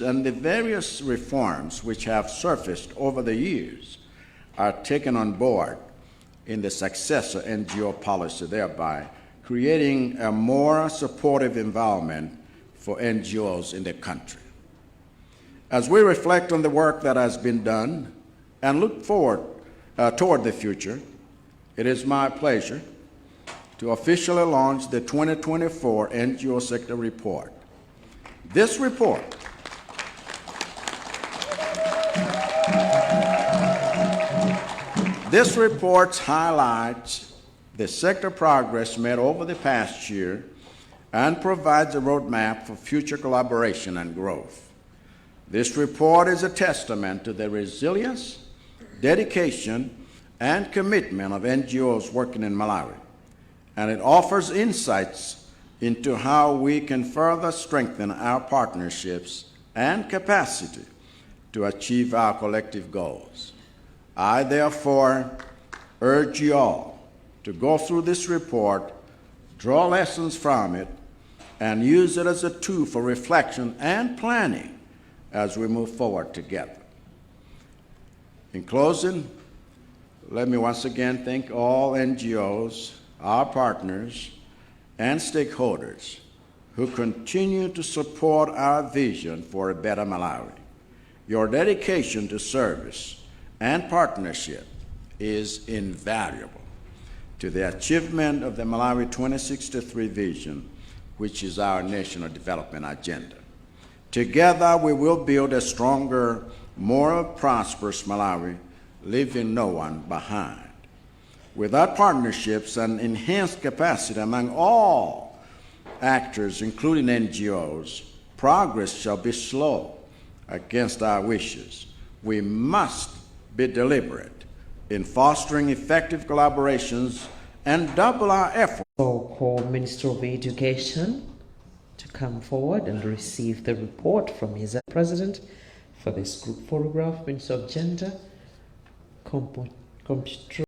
and the various reforms which have surfaced over the years are taken on board in the successor NGO policy, thereby creating a more supportive environment for NGOs in the country. As we reflect on the work that has been done and look forward toward the future, it is my pleasure to officially launch the 2024 NGO Sector Report. This report's highlights the sector progress made over the past year and provides a roadmap for future collaboration and growth. This report is a testament to the resilience, dedication, and commitment of NGOs working in Malawi, and it offers insights into how we can further strengthen our partnerships and capacity to achieve our collective goals. I therefore urge you all to go through this report, draw lessons from it, and use it as a tool for reflection and planning as we move forward together. In closing, let me once again thank all NGOs, our partners, and stakeholders who continue to support our vision for a better Malawi. Your dedication to service and partnership is invaluable to the achievement of the Malawi 2063 vision, which is our national development agenda. Together, we will build a stronger, more prosperous Malawi, leaving no one behind. Without partnerships and enhanced capacity among all actors, including NGOs, progress shall be slow against our wishes. We must be deliberate in fostering effective collaborations and double our efforts. So call Minister of Education to come forward and receive the report from his President for this group photograph. Minister of Gender, Computer